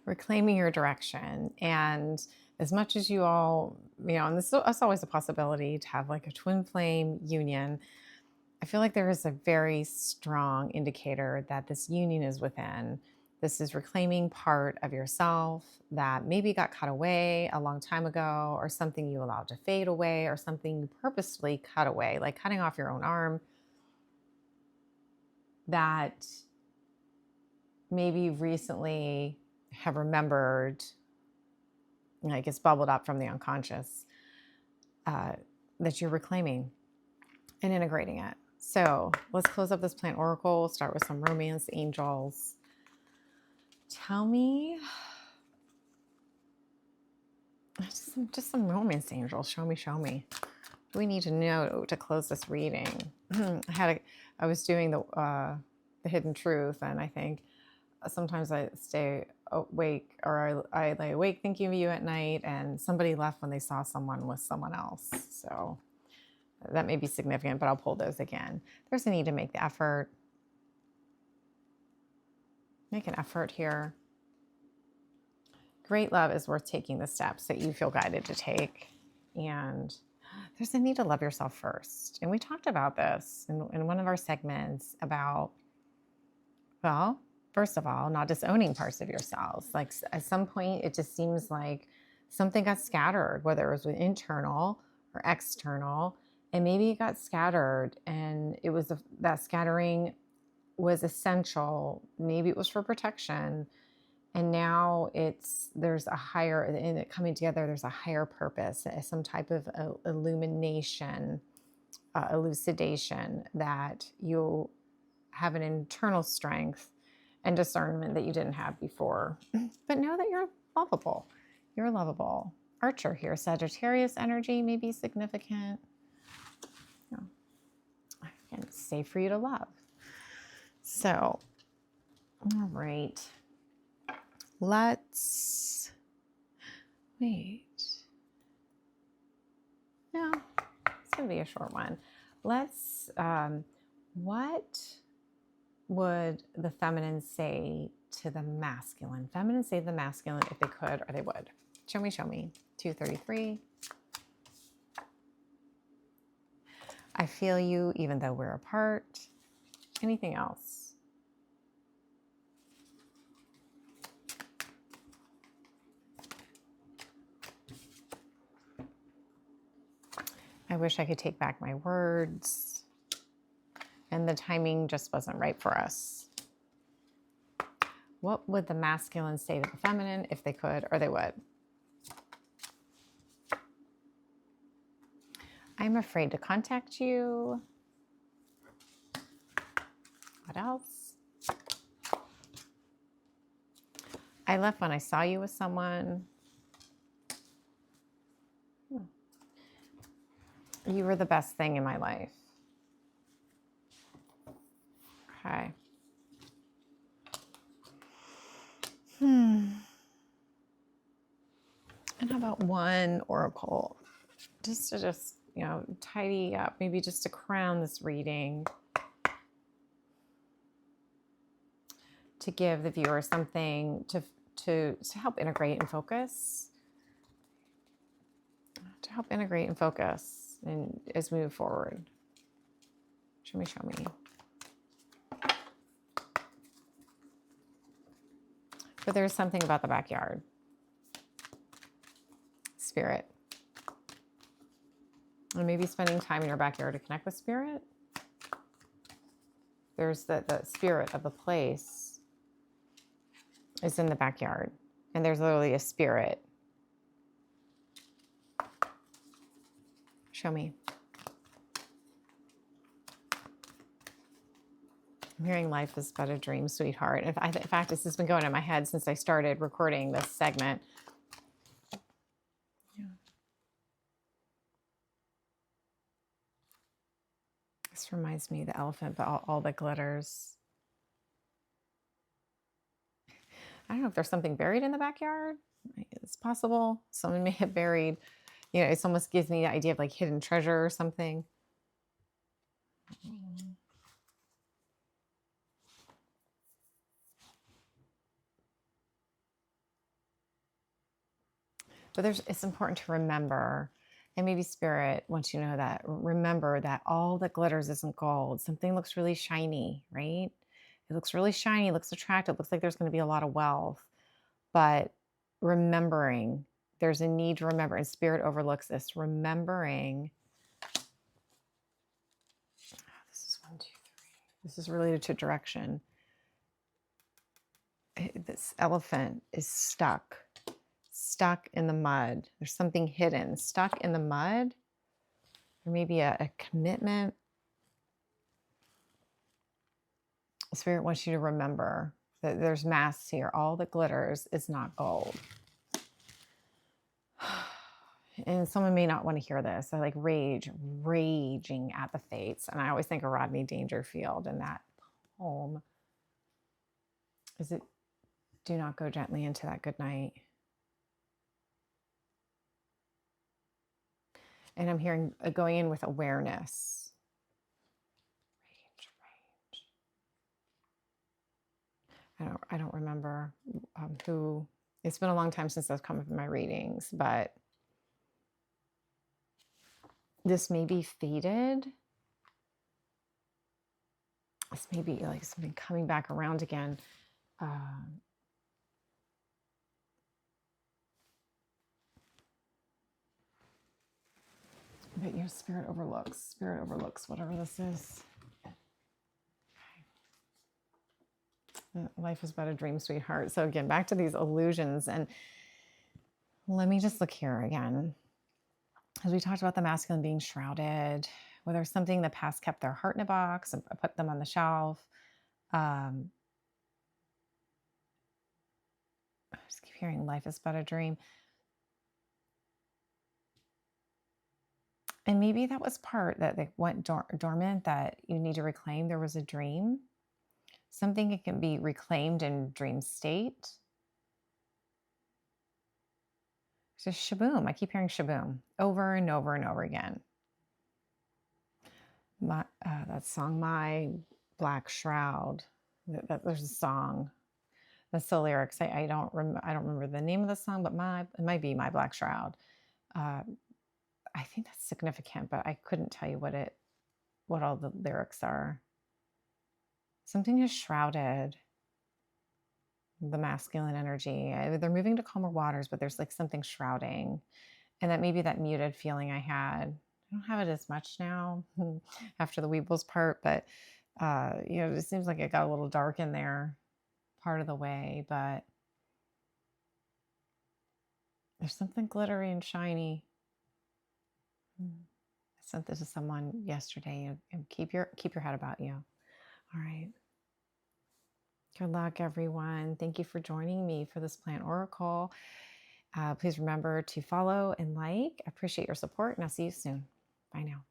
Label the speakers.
Speaker 1: reclaiming your direction. And as much as you all, and this is always a possibility to have like a twin flame union, I feel like there is a very strong indicator that this union is within. This is reclaiming part of yourself that maybe got cut away a long time ago, or something you allowed to fade away, or something you purposely cut away, like cutting off your own arm, that maybe recently have remembered, like it's bubbled up from the unconscious, that you're reclaiming and integrating it. So let's close up this plant oracle. Start with some romance angels. Tell me, just some romance angels. Show me. What do we need to know to close this reading? I was doing the hidden truth, and I think sometimes I stay awake, or I lay awake thinking of you at night, and somebody left when they saw someone with someone else. So that may be significant, but I'll pull those again. There's a need to make the effort. Make an effort here. Great love is worth taking the steps that you feel guided to take. And there's a need to love yourself first. And we talked about this in one of our segments about, well, first of all, not disowning parts of yourselves. Like at some point, it just seems like something got scattered, whether it was internal or external. And maybe it got scattered, and it was that scattering was essential. Maybe it was for protection. And now there's a higher, in it coming together, there's a higher purpose, some type of illumination, elucidation, that you have an internal strength and discernment that you didn't have before. But know that you're lovable. You're lovable. Archer here, Sagittarius energy may be significant. Again, it's safe for you to love. So, all right. Let's wait. No, it's going to be a short one. Let's, what would the feminine say to the masculine? Feminine say to the masculine if they could or they would. Show me. 233. I feel you even though we're apart. Anything else? I wish I could take back my words, and the timing just wasn't right for us. What would the masculine say to the feminine if they could or they would? I'm afraid to contact you. What else? I left when I saw you with someone. You were the best thing in my life. Okay. And how about one oracle? Just to tidy up, maybe just to crown this reading, to give the viewer something to help integrate and focus. To help integrate and focus and as we move forward. Show me. But there's something about the backyard. Spirit. And maybe spending time in your backyard to connect with spirit. There's the spirit of the place is in the backyard. And there's literally a spirit. Show me. I'm hearing life is but a dream, sweetheart. In fact, this has been going in my head since I started recording this segment. Yeah. This reminds me of the elephant, but all that glitters. I don't know if there's something buried in the backyard. It's possible. Someone may have buried, it almost gives me the idea of like hidden treasure or something. But it's important to remember, and maybe spirit wants you to know that, remember that all that glitters isn't gold. Something looks really shiny, right? It looks really shiny, looks attractive, looks like there's going to be a lot of wealth. But remembering, there's a need to remember, and spirit overlooks this, remembering. This is 1, 2, 3. This is related to direction. This elephant is stuck in the mud. There's something hidden, stuck in the mud. There may be a commitment. Spirit wants you to remember that there's masks here. All that glitters is not gold. And someone may not want to hear this. I like raging at the fates. And I always think of Rodney Dangerfield in that poem. Is it, do not go gently into that good night. And I'm hearing going in with awareness. Rage. I don't remember who. It's been a long time since I've come up in my readings, but this may be fated. This may be like something coming back around again. But your spirit overlooks whatever this is. Okay. Life is but a dream, sweetheart. So again, back to these illusions. And let me just look here again. As we talked about the masculine being shrouded, whether something in the past kept their heart in a box and put them on the shelf. I just keep hearing life is but a dream. And maybe that was part that they went dormant, that you need to reclaim. There was a dream. Something that can be reclaimed in dream state. So shaboom. I keep hearing shaboom over and over and over again. That song, My Black Shroud. There's a song. That's the lyrics. I don't remember the name of the song, but it might be My Black Shroud. I think that's significant, but I couldn't tell you what all the lyrics are. Something is shrouded. The masculine energy. They're moving to calmer waters, but there's like something shrouding. And that maybe that muted feeling I had. I don't have it as much now after the Weebles part, but it seems like it got a little dark in there part of the way, but there's something glittery and shiny. I sent this to someone yesterday, and keep your head about you. All right. Good luck, everyone. Thank you for joining me for this Plant Oracle. Please remember to follow and like. I appreciate your support, and I'll see you soon. Bye now.